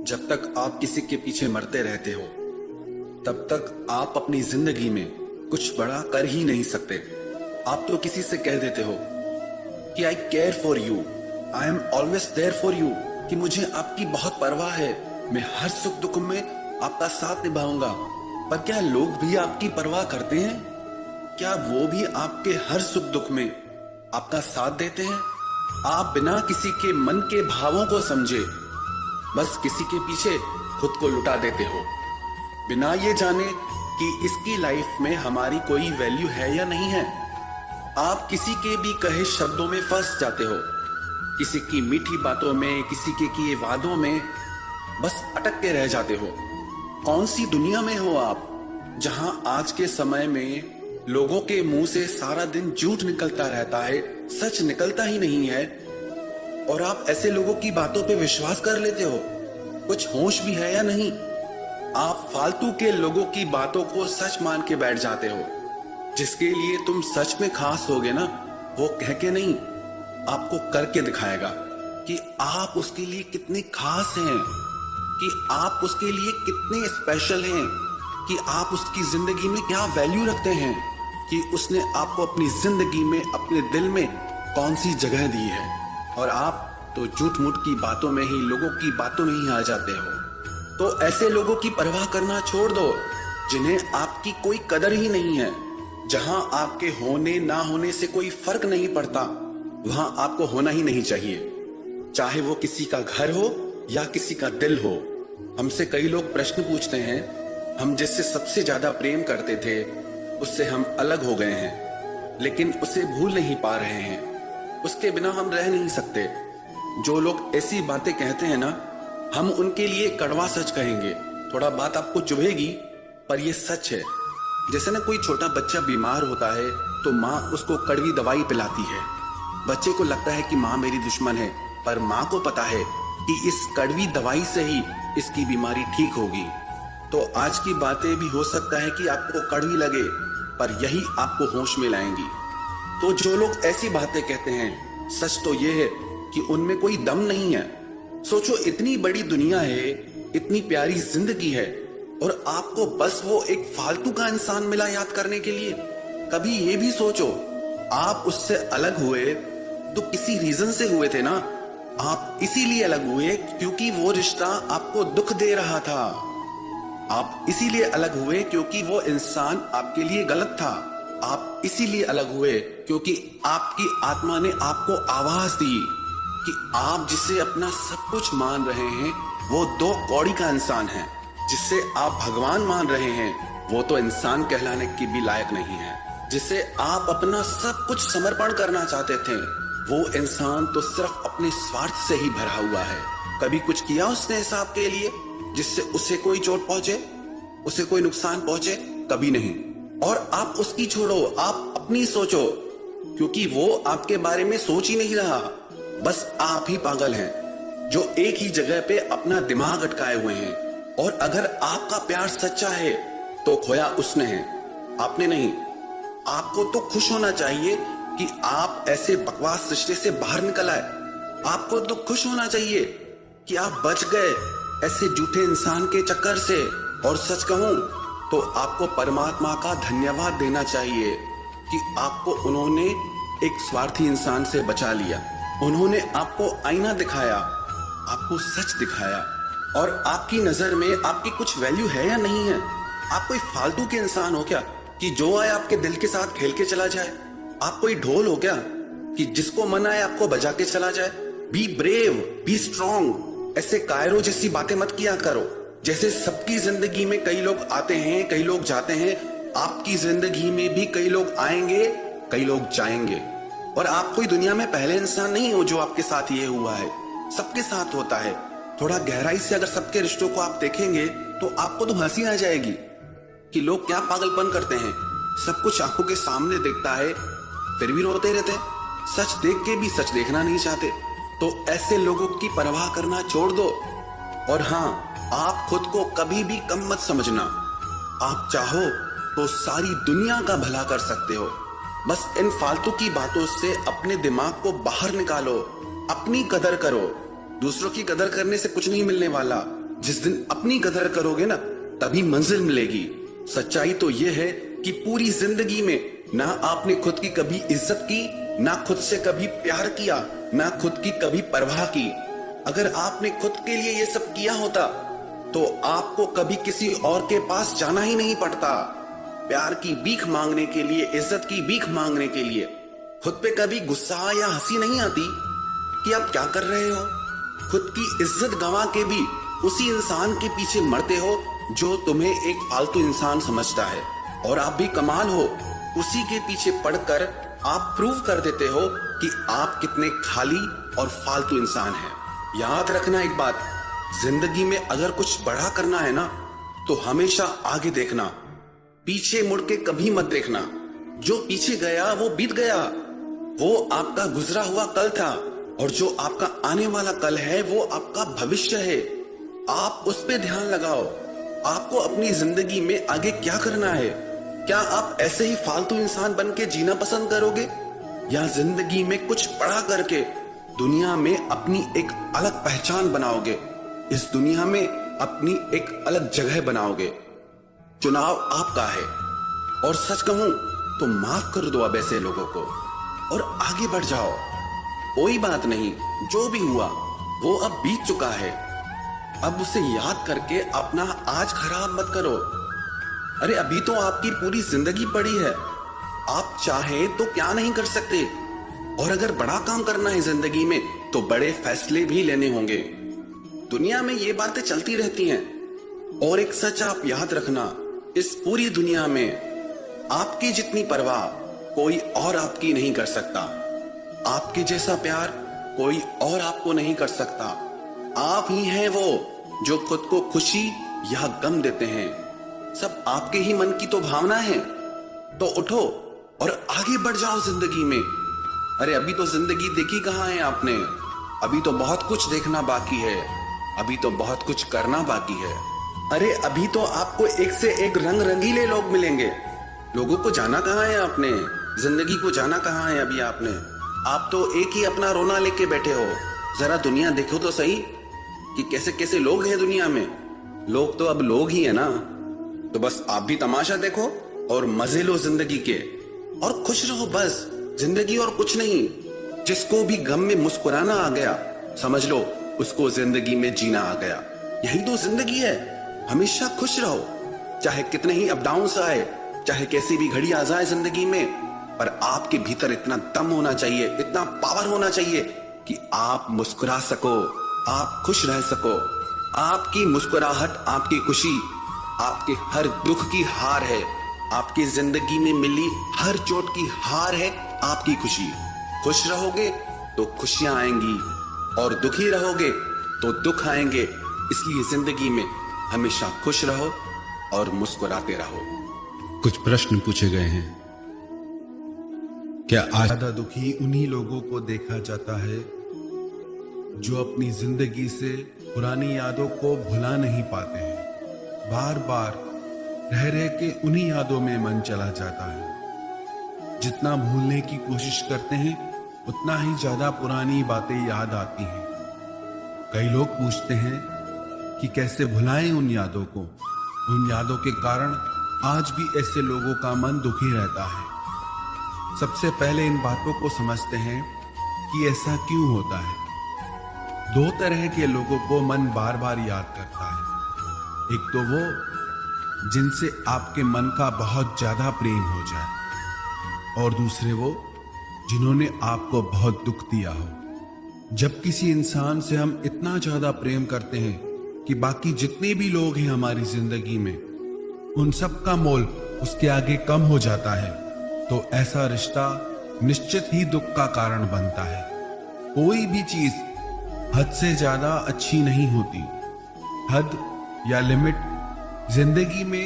जब तक आप किसी के पीछे मरते रहते हो तब तक आप अपनी जिंदगी में कुछ बड़ा कर ही नहीं सकते। आप तो किसी से कह देते हो कि I care for you, I am always there for you, कि मुझे आपकी बहुत परवाह है, मैं हर सुख दुख में आपका साथ निभाऊंगा। पर क्या लोग भी आपकी परवाह करते हैं? क्या वो भी आपके हर सुख दुख में आपका साथ देते हैं? आप बिना किसी के मन के भावों को समझे बस किसी के पीछे खुद को लुटा देते हो, बिना ये जाने कि इसकी लाइफ में हमारी कोई वैल्यू है या नहीं है। आप किसी के भी कहे शब्दों में फंस जाते हो, किसी की मीठी बातों में, किसी के किए वादों में बस अटक के रह जाते हो। कौन सी दुनिया में हो आप, जहां आज के समय में लोगों के मुंह से सारा दिन झूठ निकलता रहता है, सच निकलता ही नहीं है, और आप ऐसे लोगों की बातों पे विश्वास कर लेते हो? कुछ होश भी है या नहीं? आप फालतू के लोगों की बातों को सच मान के बैठ जाते हो। जिसके लिए तुम सच में खास होगे ना, वो कह के नहीं, आपको करके दिखाएगा कि आप उसके लिए कितने खास हैं, कि आप उसके लिए कितने स्पेशल हैं, कि आप उसकी जिंदगी में क्या वैल्यू रखते हैं, कि उसने आपको अपनी जिंदगी में, अपने दिल में कौन सी जगह दी है। और आप तो झूठ मूठ की बातों में ही, लोगों की बातों में ही आ जाते हो। तो ऐसे लोगों की परवाह करना छोड़ दो जिन्हें आपकी कोई कदर ही नहीं है। जहां आपके होने ना होने से कोई फर्क नहीं पड़ता, वहां आपको होना ही नहीं चाहिए, चाहे वो किसी का घर हो या किसी का दिल हो। हमसे कई लोग प्रश्न पूछते हैं, हम जिससे सबसे ज्यादा प्रेम करते थे उससे हम अलग हो गए हैं, लेकिन उसे भूल नहीं पा रहे हैं, उसके बिना हम रह नहीं सकते। जो लोग ऐसी बातें कहते हैं ना, हम उनके लिए कड़वा सच कहेंगे। थोड़ा बात आपको चुभेगी पर ये सच है। जैसे ना कोई छोटा बच्चा बीमार होता है तो माँ उसको कड़वी दवाई पिलाती है। बच्चे को लगता है कि माँ मेरी दुश्मन है, पर माँ को पता है कि इस कड़वी दवाई से ही इसकी बीमारी ठीक होगी। तो आज की बातें भी हो सकता है कि आपको कड़वी लगे, पर यही आपको होश में लाएंगी। तो जो लोग ऐसी बातें कहते हैं, सच तो ये है कि उनमें कोई दम नहीं है। सोचो, इतनी बड़ी दुनिया है, इतनी प्यारी जिंदगी है, और आपको बस वो एक फालतू का इंसान मिला याद करने के लिए। कभी ये भी सोचो, आप उससे अलग हुए तो किसी रीजन से हुए थे ना। आप इसीलिए अलग हुए क्योंकि वो रिश्ता आपको दुख दे रहा था। आप इसीलिए अलग हुए क्योंकि वो इंसान आपके लिए गलत था। आप इसीलिए अलग हुए क्योंकि आपकी आत्मा ने आपको आवाज दी कि आप जिसे अपना सब कुछ मान रहे हैं वो दो कौड़ी का इंसान है। जिसे आप भगवान मान रहे हैं वो तो इंसान कहलाने की भी लायक नहीं है। जिसे आप अपना सब कुछ समर्पण करना चाहते थे वो इंसान तो सिर्फ अपने स्वार्थ से ही भरा हुआ है। कभी कुछ किया उसने हिसाब के लिए जिससे उसे कोई चोट पहुंचे, उसे कोई नुकसान पहुंचे? कभी नहीं। और आप उसकी छोड़ो, आप अपनी सोचो, क्योंकि वो आपके बारे में सोच ही नहीं रहा। बस आप ही पागल हैं जो एक ही जगह पे अपना दिमाग अटकाए हुए हैं। और अगर आपका प्यार सच्चा है तो खोया उसने है, आपने नहीं। आपको तो खुश होना चाहिए कि आप ऐसे बकवास रिश्ते से बाहर निकल आए। आपको तो खुश होना चाहिए कि आप बच गए ऐसे झूठे इंसान के चक्कर से। और सच कहूं तो आपको परमात्मा का धन्यवाद देना चाहिए कि आपको उन्होंने एक स्वार्थी इंसान से बचा लिया। उन्होंने आपको आईना दिखाया, आपको सच दिखाया, और आपकी नजर में आपकी कुछ वैल्यू है या नहीं है? आप कोई फालतू के इंसान हो क्या कि जो आए आपके दिल के साथ खेल के चला जाए? आप कोई ढोल हो क्या कि जिसको मन आए आपको बजा के चला जाए? Be brave, be strong. ऐसे कायरों जैसी बातें मत किया करो। जैसे सबकी जिंदगी में कई लोग आते हैं, कई लोग जाते हैं, आपकी जिंदगी में भी कई लोग आएंगे, कई लोग जाएंगे। और आप कोई दुनिया में पहले इंसान नहीं हो जो आपके साथ ये हुआ है। सबके साथ होता है। थोड़ा गहराई से अगर सबके रिश्तों को आप देखेंगे तो आपको तो हंसी आ जाएगी कि लोग क्या पागलपन करते हैं। सब कुछ आंखों के सामने दिखता है फिर भी रोते रहते हैं। सच देख के भी सच देखना नहीं चाहते। तो ऐसे लोगों की परवाह करना छोड़ दो। और हाँ, आप खुद को कभी भी कम मत समझना। आप चाहो तो सारी दुनिया का भला कर सकते हो। बस इन फालतू की बातों से अपने दिमाग को बाहर निकालो। अपनी कदर करो। दूसरों की कदर करने से कुछ नहीं मिलने वाला। जिस दिन अपनी कदर करोगे ना, तभी मंजिल मिलेगी। सच्चाई तो यह है कि पूरी जिंदगी में ना आपने खुद की कभी इज्जत की, ना खुद से कभी प्यार किया, ना खुद की कभी परवाह की। अगर आपने खुद के लिए ये सब किया होता तो आपको कभी किसी और के पास जाना ही नहीं पड़ता। प्यार की भीख मांगने के लिए, इज्जत की भीख मांगने के लिए खुद पे कभी गुस्सा या हंसी नहीं आती कि आप क्या कर रहे हो। खुद की इज्जत गंवा के भी उसी इंसान के पीछे मरते हो जो तुम्हें एक फालतू इंसान समझता है, और आप भी कमाल हो, उसी के पीछे पड़कर आप प्रूव कर देते हो कि आप कितने खाली और फालतू इंसान हैं। याद रखना एक बात, जिंदगी में अगर कुछ बड़ा करना है ना तो हमेशा आगे देखना, पीछे मुड़ के कभी मत देखना। जो पीछे गया वो बीत गया, वो आपका गुजरा हुआ कल था, और जो आपका आने वाला कल है वो आपका भविष्य है। आप उस पे ध्यान लगाओ। आपको अपनी जिंदगी में आगे क्या करना है? क्या आप ऐसे ही फालतू इंसान बन के जीना पसंद करोगे, या जिंदगी में कुछ बड़ा करके दुनिया में अपनी एक अलग पहचान बनाओगे, इस दुनिया में अपनी एक अलग जगह बनाओगे? चुनाव आपका है, और सच कहूं तो माफ कर दो अब ऐसे लोगों को और आगे बढ़ जाओ। कोई बात नहीं, जो भी हुआ वो अब बीत चुका है। अब उसे याद करके अपना आज खराब मत करो। अरे अभी तो आपकी पूरी जिंदगी पड़ी है, आप चाहे तो क्या नहीं कर सकते। और अगर बड़ा काम करना है जिंदगी में तो बड़े फैसले भी लेने होंगे। दुनिया में ये बातें चलती रहती हैं, और एक सच आप याद रखना, इस पूरी दुनिया में आपकी जितनी परवाह कोई और आपकी नहीं कर सकता। आपके जैसा प्यार कोई और आपको नहीं कर सकता। आप ही हैं वो जो खुद को खुशी या गम देते हैं। सब आपके ही मन की तो भावना है। तो उठो और आगे बढ़ जाओ जिंदगी में। अरे अभी तो जिंदगी देखी कहाँ है आपने? अभी तो बहुत कुछ देखना बाकी है, अभी तो बहुत कुछ करना बाकी है। अरे अभी तो आपको एक से एक रंग रंगीले लोग मिलेंगे। लोगों को जाना कहाँ है आपने? जिंदगी को जाना कहाँ है अभी आपने? आप तो एक ही अपना रोना लेके बैठे हो। जरा दुनिया देखो तो सही कि कैसे कैसे लोग हैं दुनिया में। लोग तो अब लोग ही है ना। तो बस आप भी तमाशा देखो और मजे लो जिंदगी के, और खुश रहो बस। जिंदगी और कुछ नहीं। जिसको भी गम में मुस्कुराना आ गया, समझ लो उसको जिंदगी में जीना आ गया। यही तो जिंदगी है। हमेशा खुश रहो, चाहे कितने ही अप डाउन्स आए, चाहे कैसी भी घड़ी आ जाए जिंदगी में, पर आपके भीतर इतना दम होना चाहिए, इतना पावर होना चाहिए कि आप मुस्कुरा सको, आप खुश रह सको। आपकी मुस्कुराहट आपकी खुशी, आपके हर दुख की हार है। आपकी जिंदगी में मिली हर चोट की हार है आपकी खुशी। खुश रहोगे तो खुशियां आएंगी, और दुखी रहोगे तो दुख आएंगे। इसलिए जिंदगी में हमेशा खुश रहो और मुस्कुराते रहो। कुछ प्रश्न पूछे गए हैं। क्या आज ज्यादा दुखी उन्हीं लोगों को देखा जाता है जो अपनी जिंदगी से पुरानी यादों को भुला नहीं पाते हैं। बार बार रह रह के उन्हीं यादों में मन चला जाता है। जितना भूलने की कोशिश करते हैं उतना ही ज्यादा पुरानी बातें याद आती हैं। कई लोग पूछते हैं कि कैसे भुलाएं उन यादों को। उन यादों के कारण आज भी ऐसे लोगों का मन दुखी रहता है। सबसे पहले इन बातों को समझते हैं कि ऐसा क्यों होता है। दो तरह के लोगों को मन बार बार याद करता है। एक तो वो जिनसे आपके मन का बहुत ज्यादा प्रेम हो जाए, और दूसरे वो जिन्होंने आपको बहुत दुख दिया हो। जब किसी इंसान से हम इतना ज्यादा प्रेम करते हैं कि बाकी जितने भी लोग हैं हमारी जिंदगी में, उन सब का मोल उसके आगे कम हो जाता है, तो ऐसा रिश्ता निश्चित ही दुख का कारण बनता है। कोई भी चीज हद से ज्यादा अच्छी नहीं होती। हद या लिमिट जिंदगी में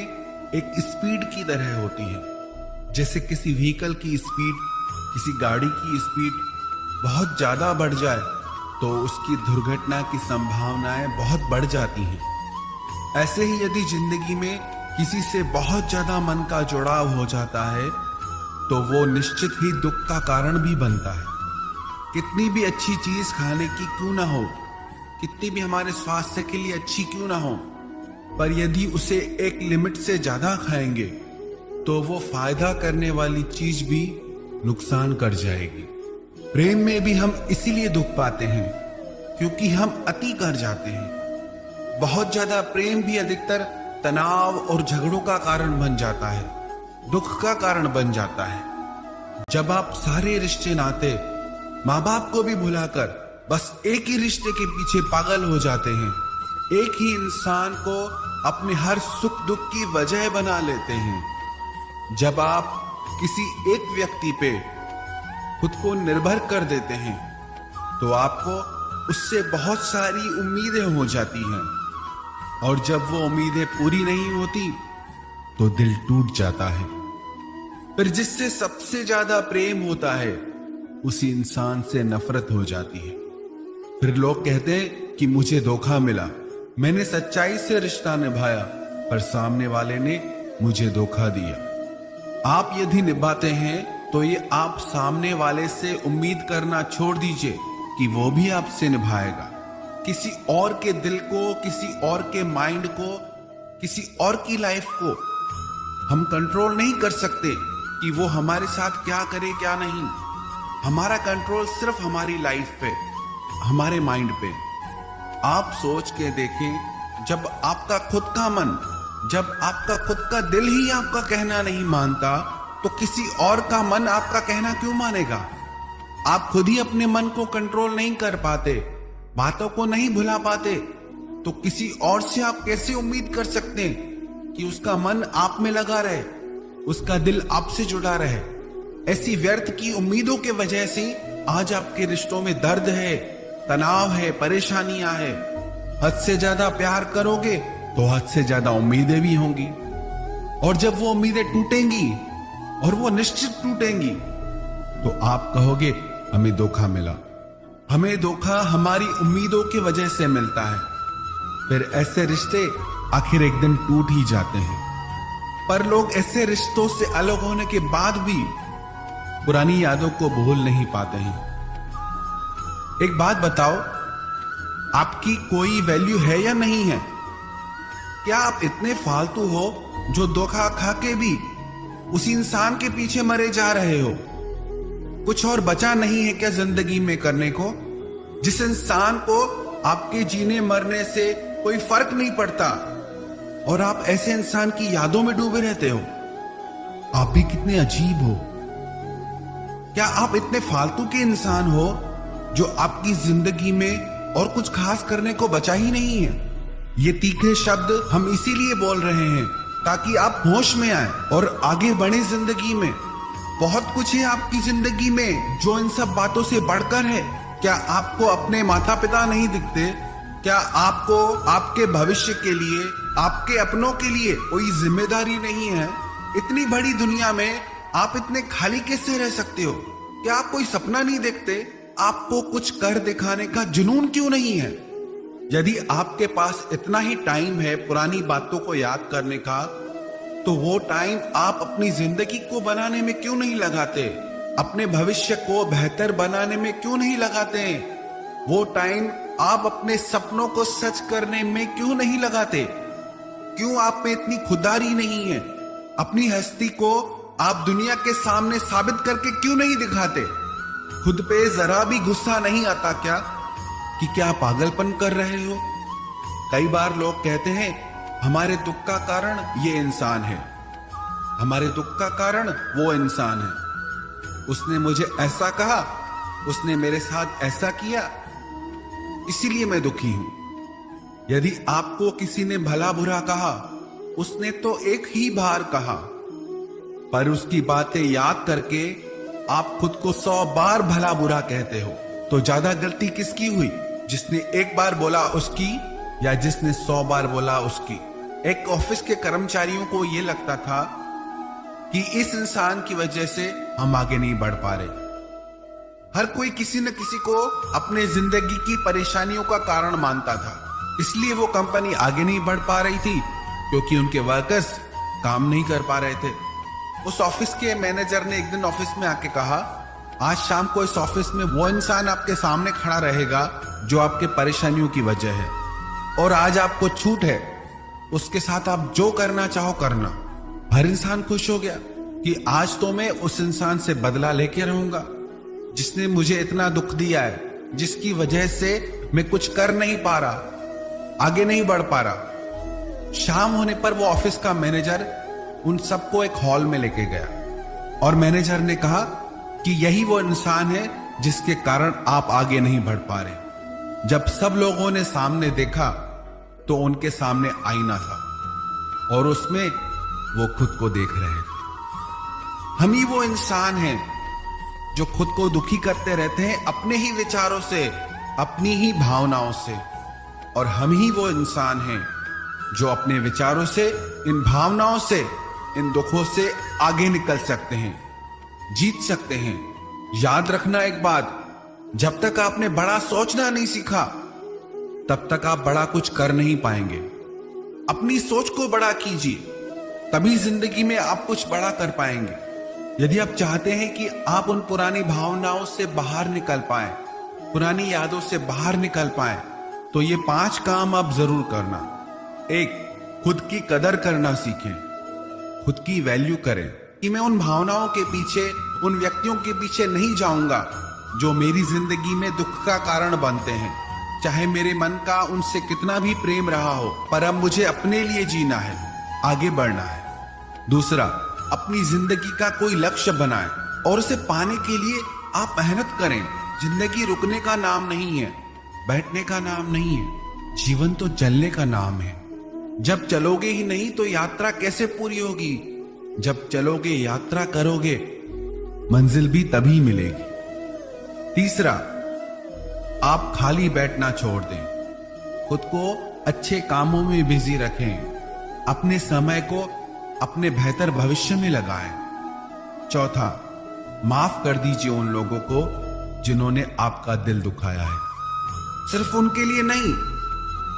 एक स्पीड की तरह होती है। जैसे किसी व्हीकल की स्पीड, किसी गाड़ी की स्पीड बहुत ज्यादा बढ़ जाए तो उसकी दुर्घटना की संभावनाएं बहुत बढ़ जाती हैं। ऐसे ही यदि जिंदगी में किसी से बहुत ज्यादा मन का जुड़ाव हो जाता है तो वो निश्चित ही दुख का कारण भी बनता है। कितनी भी अच्छी चीज खाने की क्यों ना हो, कितनी भी हमारे स्वास्थ्य के लिए अच्छी क्यों ना हो, पर यदि उसे एक लिमिट से ज्यादा खाएंगे तो वो फायदा करने वाली चीज भी नुकसान कर जाएगी। प्रेम में भी हम इसीलिए दुख पाते हैं क्योंकि हम अति कर जाते हैं। बहुत ज्यादा प्रेम भी अधिकतर तनाव और झगड़ों का कारण बन जाता है, दुख का कारण बन जाता है। जब आप सारे रिश्ते नाते, माँ बाप को भी भुलाकर बस एक ही रिश्ते के पीछे पागल हो जाते हैं, एक ही इंसान को अपने हर सुख दुख की वजह बना लेते हैं, जब आप किसी एक व्यक्ति पे खुद को निर्भर कर देते हैं तो आपको उससे बहुत सारी उम्मीदें हो जाती हैं, और जब वो उम्मीदें पूरी नहीं होती तो दिल टूट जाता है। फिर जिससे सबसे ज्यादा प्रेम होता है उसी इंसान से नफरत हो जाती है। फिर लोग कहते हैं कि मुझे धोखा मिला, मैंने सच्चाई से रिश्ता निभाया पर सामने वाले ने मुझे धोखा दिया। आप यदि निभाते हैं तो ये आप सामने वाले से उम्मीद करना छोड़ दीजिए कि वो भी आपसे निभाएगा। किसी और के दिल को, किसी और के माइंड को, किसी और की लाइफ को हम कंट्रोल नहीं कर सकते कि वो हमारे साथ क्या करे क्या नहीं। हमारा कंट्रोल सिर्फ हमारी लाइफ पे, हमारे माइंड पे। आप सोच के देखें, जब आपका खुद का मन, जब आपका खुद का दिल ही आपका कहना नहीं मानता तो किसी और का मन आपका कहना क्यों मानेगा। आप खुद ही अपने मन को कंट्रोल नहीं कर पाते, बातों को नहीं भुला पाते, तो किसी और से आप कैसे उम्मीद कर सकते हैं कि उसका मन आप में लगा रहे, उसका दिल आपसे जुड़ा रहे। ऐसी व्यर्थ की उम्मीदों के वजह से आज आपके रिश्तों में दर्द है, तनाव है, परेशानियां है। हद से ज्यादा प्यार करोगे तो हद से ज्यादा उम्मीदें भी होंगी, और जब वो उम्मीदें टूटेंगी, और वो निश्चित टूटेंगी, तो आप कहोगे हमें धोखा मिला। हमें धोखा हमारी उम्मीदों की वजह से मिलता है। फिर ऐसे रिश्ते आखिर एक दिन टूट ही जाते हैं। पर लोग ऐसे रिश्तों से अलग होने के बाद भी पुरानी यादों को भूल नहीं पाते हैं। एक बात बताओ, आपकी कोई वैल्यू है या नहीं है? क्या आप इतने फालतू हो जो धोखा खा के भी उसी इंसान के पीछे मरे जा रहे हो? कुछ और बचा नहीं है क्या जिंदगी में करने को? जिस इंसान को आपके जीने मरने से कोई फर्क नहीं पड़ता और आप ऐसे इंसान की यादों में डूबे रहते हो। आप भी कितने अजीब हो। क्या आप इतने फालतू के इंसान हो जो आपकी जिंदगी में और कुछ खास करने को बचा ही नहीं है? ये तीखे शब्द हम इसीलिए बोल रहे हैं ताकि आप होश में आए और आगे बढ़े जिंदगी में। बहुत कुछ है आपकी जिंदगी में जो इन सब बातों से बढ़कर है। क्या आपको अपने माता पिता नहीं दिखते? क्या आपको आपके भविष्य के लिए, आपके अपनों के लिए कोई जिम्मेदारी नहीं है? इतनी बड़ी दुनिया में आप इतने खाली कैसे रह सकते हो? क्या आप कोई सपना नहीं देखते? आपको कुछ कर दिखाने का जुनून क्यों नहीं है? यदि आपके पास इतना ही टाइम है पुरानी बातों को याद करने का, तो वो टाइम आप अपनी जिंदगी को बनाने में क्यों नहीं लगाते? अपने भविष्य को बेहतर बनाने में क्यों नहीं लगाते? वो टाइम आप अपने सपनों को सच करने में क्यों नहीं लगाते? क्यों आप में इतनी खुदारी नहीं है? अपनी हस्ती को आप दुनिया के सामने साबित करके क्यों नहीं दिखाते? खुद पे जरा भी गुस्सा नहीं आता क्या कि क्या पागलपन कर रहे हो? कई बार लोग कहते हैं हमारे दुख का कारण ये इंसान है, हमारे दुख का कारण वो इंसान है, उसने मुझे ऐसा कहा, उसने मेरे साथ ऐसा किया, इसीलिए मैं दुखी हूं। यदि आपको किसी ने भला बुरा कहा, उसने तो एक ही बार कहा, पर उसकी बातें याद करके आप खुद को 100 बार भला बुरा कहते हो। तो ज्यादा गलती किसकी हुई, जिसने एक बार बोला उसकी या जिसने 100 बार बोला उसकी? एक ऑफिस के कर्मचारियों को यह लगता था कि इस इंसान की वजह से हम आगे नहीं बढ़ पा रहे। हर कोई किसी न किसी को अपने जिंदगी की परेशानियों का कारण मानता था, इसलिए वो कंपनी आगे नहीं बढ़ पा रही थी क्योंकि उनके वर्कर्स काम नहीं कर पा रहे थे। उस ऑफिस के मैनेजर ने एक दिन ऑफिस में आके कहा, आज शाम को इस ऑफिस में वो इंसान आपके सामने खड़ा रहेगा जो आपके परेशानियों की वजह है, और आज आपको छूट है, उसके साथ आप जो करना चाहो करना। हर इंसान खुश हो गया कि आज तो मैं उस इंसान से बदला लेके रहूंगा जिसने मुझे इतना दुख दिया है, जिसकी वजह से मैं कुछ कर नहीं पा रहा, आगे नहीं बढ़ पा रहा। शाम होने पर वो ऑफिस का मैनेजर उन सबको एक हॉल में लेके गया और मैनेजर ने कहा कि यही वो इंसान है जिसके कारण आप आगे नहीं बढ़ पा रहे। जब सब लोगों ने सामने देखा तो उनके सामने आईना था और उसमें वो खुद को देख रहे थे। हम ही वो इंसान हैं जो खुद को दुखी करते रहते हैं अपने ही विचारों से, अपनी ही भावनाओं से, और हम ही वो इंसान हैं जो अपने विचारों से, इन भावनाओं से, इन दुखों से आगे निकल सकते हैं, जीत सकते हैं। याद रखना एक बात, जब तक आपने बड़ा सोचना नहीं सीखा तब तक आप बड़ा कुछ कर नहीं पाएंगे। अपनी सोच को बड़ा कीजिए, तभी जिंदगी में आप कुछ बड़ा कर पाएंगे। यदि आप चाहते हैं कि आप उन पुरानी भावनाओं से बाहर निकल पाएं, पुरानी यादों से बाहर निकल पाएं, तो ये 5 काम आप जरूर करना। 1, खुद की कदर करना सीखें, खुद की वैल्यू करें कि मैं उन भावनाओं के पीछे, उन व्यक्तियों के पीछे नहीं जाऊंगा जो मेरी जिंदगी में दुख का कारण बनते हैं। चाहे मेरे मन का उनसे कितना भी प्रेम रहा हो, पर अब मुझे अपने लिए जीना है, आगे बढ़ना है। दूसरा, अपनी जिंदगी का कोई लक्ष्य बनाएं और उसे पाने के लिए आप मेहनत करें। जिंदगी रुकने का नाम नहीं है, बैठने का नाम नहीं है, जीवन तो चलने का नाम है। जब चलोगे ही नहीं तो यात्रा कैसे पूरी होगी? जब चलोगे, यात्रा करोगे, मंजिल भी तभी मिलेगी। तीसरा, आप खाली बैठना छोड़ दें, खुद को अच्छे कामों में बिजी रखें, अपने समय को अपने बेहतर भविष्य में लगाएं। चौथा, माफ कर दीजिए उन लोगों को जिन्होंने आपका दिल दुखाया है। सिर्फ उनके लिए नहीं,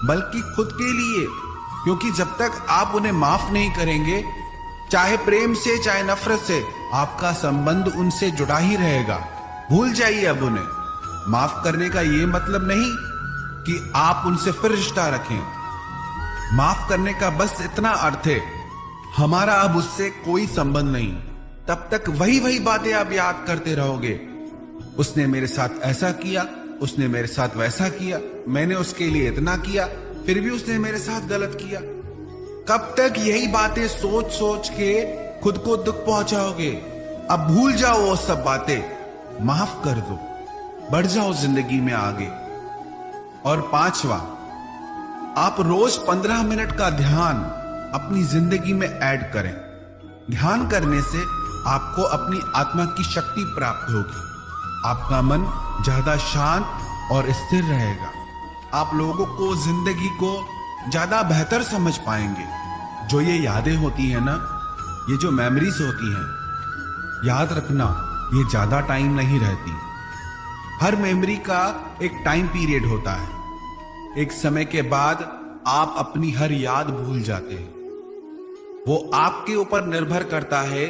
बल्कि खुद के लिए, क्योंकि जब तक आप उन्हें माफ नहीं करेंगे, चाहे प्रेम से चाहे नफरत से, आपका संबंध उनसे जुड़ा ही रहेगा। भूल जाइए अब उन्हें। माफ करने का यह मतलब नहीं कि आप उनसे फिर रिश्ता रखें। माफ करने का बस इतना अर्थ है, हमारा अब उससे कोई संबंध नहीं। तब तक वही बातें आप याद करते रहोगे। उसने मेरे साथ ऐसा किया, उसने मेरे साथ वैसा किया, मैंने उसके लिए इतना किया, फिर भी उसने मेरे साथ गलत किया। कब तक यही बातें सोच सोच के खुद को दुख पहुंचाओगे? अब भूल जाओ वो सब बातें, माफ कर दो, बढ़ जाओ जिंदगी में आगे। और 5वां, आप रोज 15 मिनट का ध्यान अपनी जिंदगी में ऐड करें। ध्यान करने से आपको अपनी आत्मा की शक्ति प्राप्त होगी, आपका मन ज्यादा शांत और स्थिर रहेगा। आप लोगों को, जिंदगी को ज्यादा बेहतर समझ पाएंगे। जो ये यादें होती हैं ना, ये जो मेमोरीज होती हैं, याद रखना ये ज्यादा टाइम नहीं रहती। हर मेमोरी का एक टाइम पीरियड होता है। एक समय के बाद आप अपनी हर याद भूल जाते हैं। वो आपके ऊपर निर्भर करता है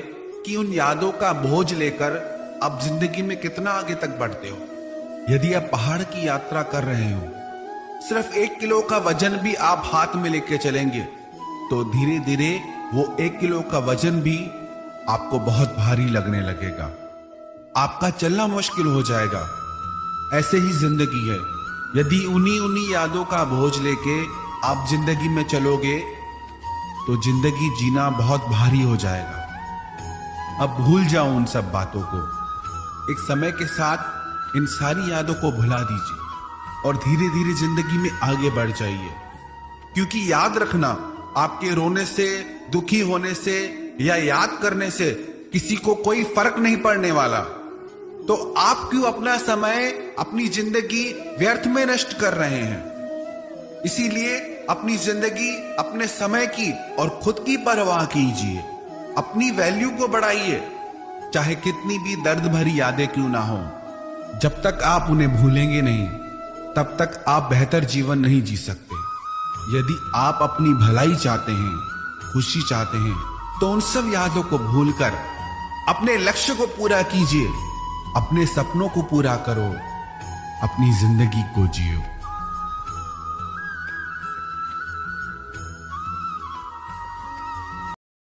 कि उन यादों का बोझ लेकर आप जिंदगी में कितना आगे तक बढ़ते हो। यदि आप पहाड़ की यात्रा कर रहे हो, सिर्फ 1 किलो का वजन भी आप हाथ में लेके चलेंगे, तो धीरे धीरे वो 1 किलो का वजन भी आपको बहुत भारी लगने लगेगा। आपका चलना मुश्किल हो जाएगा। ऐसे ही जिंदगी है। यदि उन्हीं यादों का बोझ लेके आप जिंदगी में चलोगे तो जिंदगी जीना बहुत भारी हो जाएगा। अब भूल जाओ उन सब बातों को। एक समय के साथ इन सारी यादों को भुला दीजिए और धीरे धीरे जिंदगी में आगे बढ़ जाइए। क्योंकि याद रखना, आपके रोने से, दुखी होने से या याद करने से किसी को कोई फर्क नहीं पड़ने वाला। तो आप क्यों अपना समय, अपनी जिंदगी व्यर्थ में नष्ट कर रहे हैं? इसीलिए अपनी जिंदगी, अपने समय की और खुद की परवाह कीजिए। अपनी वैल्यू को बढ़ाइए, चाहे कितनी भी दर्द भरी यादें क्यों ना हो। जब तक आप उन्हें भूलेंगे नहीं, तब तक आप बेहतर जीवन नहीं जी सकते। यदि आप अपनी भलाई चाहते हैं, खुशी चाहते हैं, तो उन सब यादों को भूलकर अपने लक्ष्य को पूरा कीजिए, अपने सपनों को पूरा करो। अपनी जिंदगी को जियो।